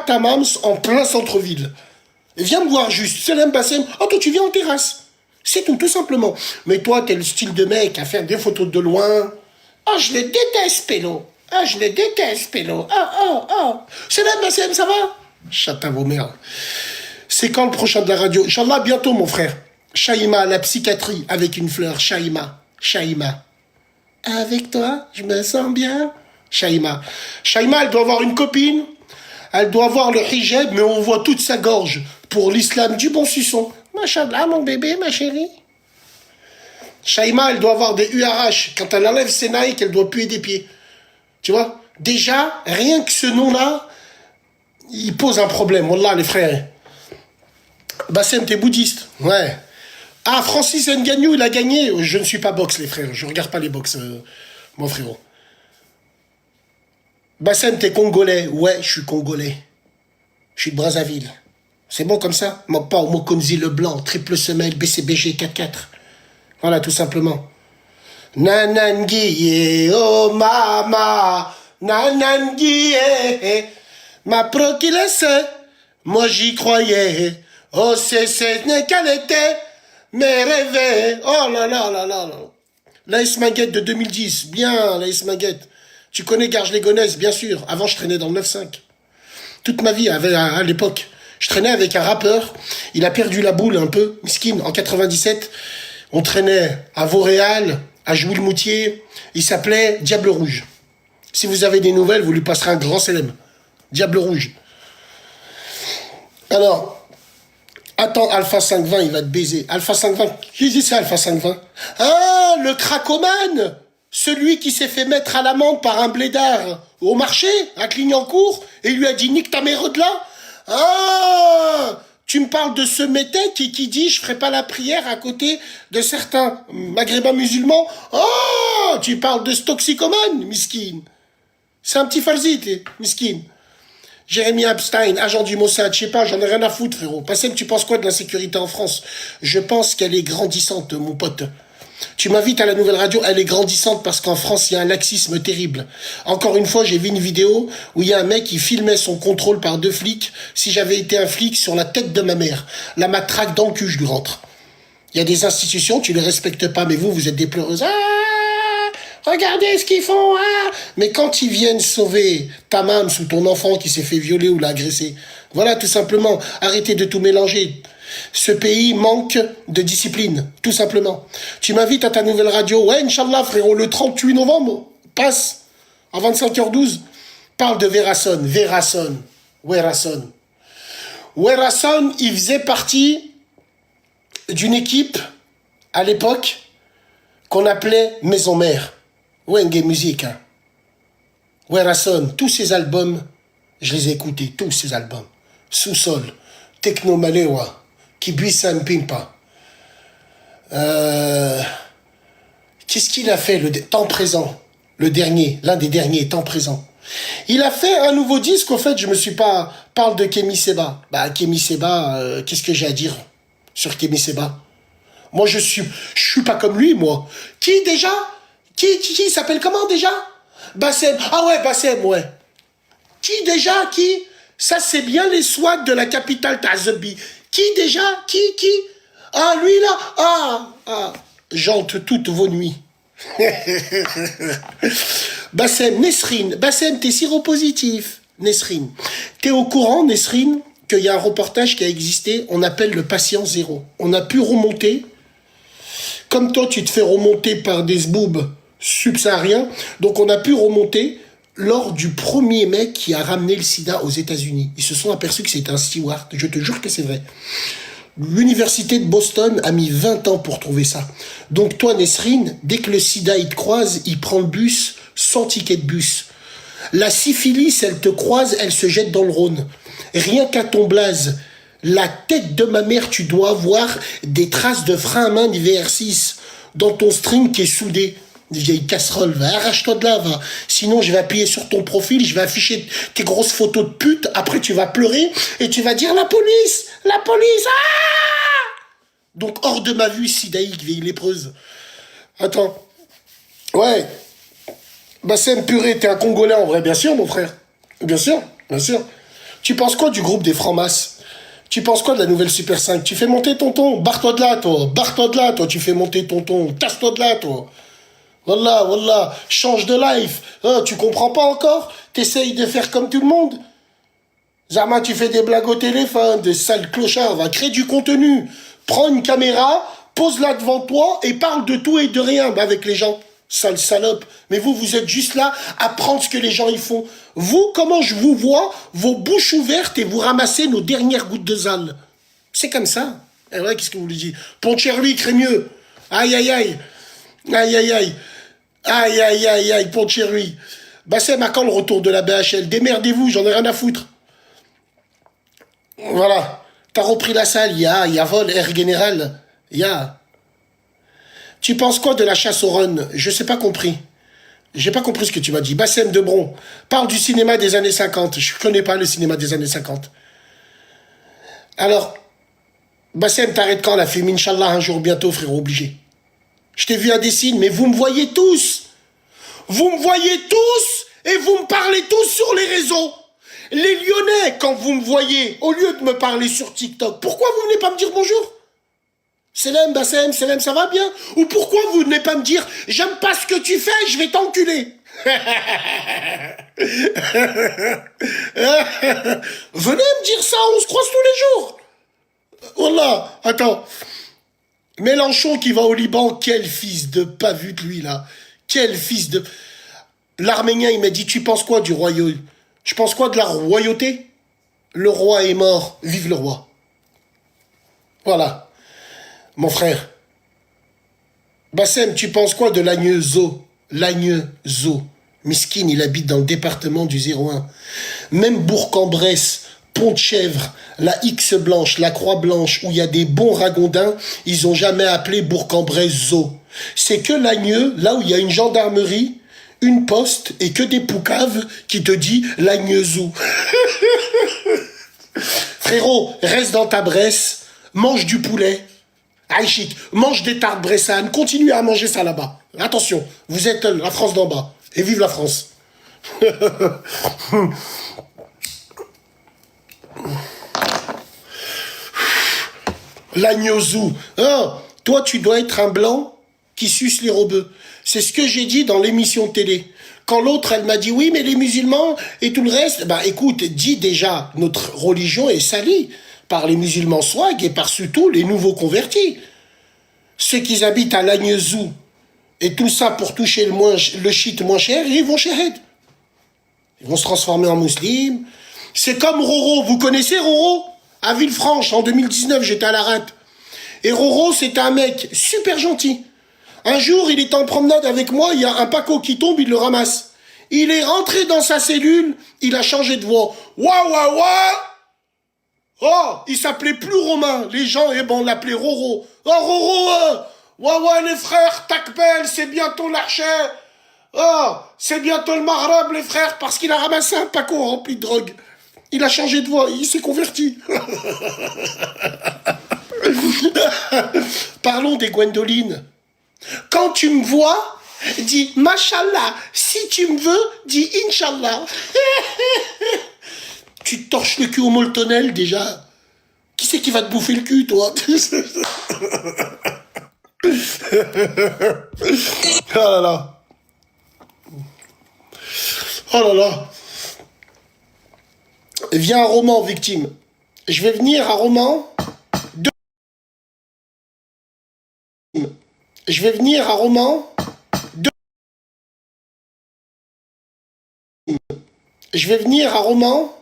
ta mams en plein centre-ville. Viens me voir juste. Salam Bassem. Oh, toi, tu viens en terrasse. C'est tout simplement. Mais toi, t'es le style de mec à faire des photos de loin. Oh, je le déteste, Pélo. Ah, je le déteste, Pélo. Oh. Salam Bassem, ça va? Chata vos mères. C'est quand le prochain de la radio? Inch'Allah, bientôt, mon frère. Shaïma, la psychiatrie, avec une fleur. Shaïma. Avec toi, je me sens bien. Shaïma, elle doit avoir une copine. Elle doit avoir le hijab, mais on voit toute sa gorge. Pour l'islam du bon suçon. Machallah, mon bébé, ma chérie. Shaïma, elle doit avoir des URH. Quand elle enlève ses Nike, elle doit puer des pieds. Tu vois? Déjà, rien que ce nom-là, il pose un problème. Wallah, les frères. Bassem, t'es bouddhiste? Ouais. Ah, Francis Ngannou, il a gagné. Je ne suis pas boxe, les frères. Je regarde pas les box, mon frérot. Bassem, t'es congolais? Ouais, je suis congolais. Je suis de Brazzaville. C'est bon comme ça? Pas au Mokonzi Leblanc, triple semelle, BCBG 4-4. Voilà, tout simplement. Nananguiye, oh mama, nananguiye, ma pro qui le sait, moi j'y croyais. Oh, c'est n'est qu'elle était, mes rêves. Oh là là là là là. L'AS Maguette de 2010, bien l'AS Maguette. Tu connais Garges-les-Gonesse, bien sûr. Avant, je traînais dans le 9-5. Toute ma vie, à l'époque. Je traînais avec un rappeur. Il a perdu la boule un peu, miskin. En 97, on traînait à Vauréal, à Jouy-le-Moutier. Il s'appelait Diable Rouge. Si vous avez des nouvelles, vous lui passerez un grand célèbre. Diable Rouge. Alors, attends, Alpha 520, il va te baiser. Alpha 520, qui dit ça, Alpha 520? Ah, le cracomane! Celui qui s'est fait mettre à l'amende par un blédard au marché, à Clignancourt, et lui a dit « Nique ta mère de là !» Ah, tu me parles de ce métèque qui dit « Je ferai pas la prière à côté de certains maghrébins musulmans. » Ah, tu parles de ce toxicomane, miskin. C'est un petit farzite, miskin. Jérémy Epstein, agent du Mossad, je sais pas, j'en ai rien à foutre, frérot. Passem, tu penses quoi de l'insécurité en France? Je pense qu'elle est grandissante, mon pote. Tu m'invites à la nouvelle radio, elle est grandissante parce qu'en France, il y a un laxisme terrible. Encore une fois, j'ai vu une vidéo où il y a un mec qui filmait son contrôle par 2 flics. Si j'avais été un flic, sur la tête de ma mère, la matraque dans le cul, je lui rentre. Il y a des institutions, tu les respectes pas, mais vous êtes des pleureuses. Ah, regardez ce qu'ils font, ah. Mais quand ils viennent sauver ta maman ou ton enfant qui s'est fait violer ou l'agresser, voilà, tout simplement, arrêtez de tout mélanger. Ce pays manque de discipline, tout simplement. Tu m'invites à ta nouvelle radio. Ouais, Inch'Allah, frérot, le 38 novembre, passe, à 25h12. Parle de Verasson. Werasson, il faisait partie d'une équipe, à l'époque, qu'on appelait Maison Mère. Wenge Musique. Hein. Werasson, tous ses albums, je les ai écoutés, tous ses albums. Sous-sol, Techno Malewa. Kibisa Mpimpa. Qu'est-ce qu'il a fait le temps présent? Le dernier, l'un des derniers, temps présent. Il a fait un nouveau disque, au fait, je me suis pas... Parle de Kémy Séba. Bah, Kémy Séba, qu'est-ce que j'ai à dire sur Kémy Séba? Moi, je suis pas comme lui, moi. Qui, déjà? Qui s'appelle comment, déjà? Bassem. Ah ouais, Bassem, ouais. Qui, déjà? Qui? Ça, c'est bien les swags de la capitale Tazabi. Qui déjà? Qui? Ah, lui là? Ah, jante toutes vos nuits. Bassem, Nesrine. Bassem, t'es séropositif. Nesrine. T'es au courant, Nesrine, qu'il y a un reportage qui a existé, on appelle le patient zéro. On a pu remonter, comme toi tu te fais remonter par des zboubs subsahariens, donc on a pu remonter lors du premier mec qui a ramené le sida aux États-Unis. Ils se sont aperçus que c'était un steward. Je te jure que c'est vrai. L'université de Boston a mis 20 ans pour trouver ça. Donc toi, Nesrine, dès que le sida il te croise, il prend le bus sans ticket de bus. La syphilis, elle te croise, elle se jette dans le Rhône. Rien qu'à ton blaze, la tête de ma mère, tu dois avoir des traces de frein à main du VR6 dans ton string qui est soudé. Vieille casserole, va, arrache-toi de là, va. Sinon, je vais appuyer sur ton profil, je vais afficher tes grosses photos de pute, après tu vas pleurer et tu vas dire la police, ah! Donc, hors de ma vue, sidaïque, vieille lépreuse. Attends. Ouais. Bassem, purée, t'es un Congolais en vrai, bien sûr, mon frère. Bien sûr. Tu penses quoi du groupe des francs-masses? Tu penses quoi de la nouvelle Super 5? Tu fais monter ton ton. Barre-toi de là, toi. Barre-toi de là, toi. Tu fais monter ton ton. Tasse-toi de là, toi. Wallah, wallah. Change de life. Hein, tu comprends pas encore? T'essayes de faire comme tout le monde? Zama, tu fais des blagues au téléphone, des sales clochards. Va créer du contenu. Prends une caméra, pose-la devant toi et parle de tout et de rien avec les gens. Sale salope. Mais vous, vous êtes juste là à prendre ce que les gens y font. Vous, comment je vous vois, vos bouches ouvertes et vous ramassez nos dernières gouttes de zale. C'est comme ça. Et ouais, qu'est-ce que vous lui dites? Poncherry, Crémieux. Aïe, aïe, aïe. Aïe, aïe, aïe. Aïe, aïe, aïe, aïe, Poncherry. Bassem, à quand le retour de la BHL? Démerdez-vous, j'en ai rien à foutre. Voilà. T'as repris la salle, y a vol, air général. Tu penses quoi de la chasse au run? Je sais pas compris. J'ai pas compris ce que tu m'as dit. Bassem Debron, parle du cinéma des années 50. Je connais pas le cinéma des années 50. Alors, Bassem, t'arrêtes quand la film? Inch'Allah, un jour bientôt, frérot, obligé. Je t'ai vu à des signes, mais vous me voyez tous. Vous me voyez tous et vous me parlez tous sur les réseaux. Les Lyonnais, quand vous me voyez, au lieu de me parler sur TikTok, pourquoi vous venez pas me dire bonjour? Selem, Bassem, Selem, ça va bien? Ou pourquoi vous venez pas me dire j'aime pas ce que tu fais, je vais t'enculer? Venez me dire ça, on se croise tous les jours. Voilà, attends. Mélenchon qui va au Liban, quel fils de pas vu de lui là. Quel fils de... L'Arménien, il m'a dit, tu penses quoi du royaume? Je pense quoi de la royauté? Le roi est mort, vive le roi. Voilà. Mon frère. Bassem, tu penses quoi de l'Agneau-Zo? L'Agneau-Zo. Miskin, il habite dans le département du 01. Même Bourg-en-Bresse, Pont-de-Chèvre, la X blanche, la Croix blanche, où il y a des bons ragondins, ils ont jamais appelé Bourg-en-Bresse Zo. C'est que l'Agneux, là où il y a une gendarmerie, une poste et que des poucaves qui te dit l'Agneux-Zo. Frérot, reste dans ta Bresse, mange du poulet. Aïchik, mange des tartes bressanes, continue à manger ça là-bas. Attention, vous êtes la France d'en bas. Et vive la France. L'Agnozou. Hein, toi, tu dois être un blanc qui suce les robeux. C'est ce que j'ai dit dans l'émission de télé. Quand l'autre, elle m'a dit, oui, mais les musulmans et tout le reste, bah écoute, dis déjà, notre religion est salie par les musulmans swag et par surtout les nouveaux convertis. Ceux qui habitent à l'Agnezou et tout ça pour toucher le shit moins cher, ils vont chez Hed. Ils vont se transformer en musulmans. C'est comme Roro. Vous connaissez Roro? À Villefranche, en 2019, j'étais à la rate. Et Roro, c'était un mec super gentil. Un jour, il était en promenade avec moi, il y a un Paco qui tombe, il le ramasse. Il est rentré dans sa cellule, il a changé de voix. Ouah, ouah, ouah! Oh, il s'appelait plus Romain. Les gens, on l'appelait Roro. Oh, Roro, ouah, ouah, les frères, Takbel, c'est bientôt l'archer. Oh, c'est bientôt le Maghreb, les frères, parce qu'il a ramassé un Paco rempli de drogue. Il a changé de voix, il s'est converti. Parlons des Gwendolines. Quand tu me vois, dis Mashallah. Si tu me veux, dis Inch'Allah. Tu te torches le cul au moltonel déjà. Qui c'est qui va te bouffer le cul, toi? Oh là là. Oh là là. Viens à Romans, victime. Je vais venir à Romans. Je vais venir à Romans. Je vais venir à Romans.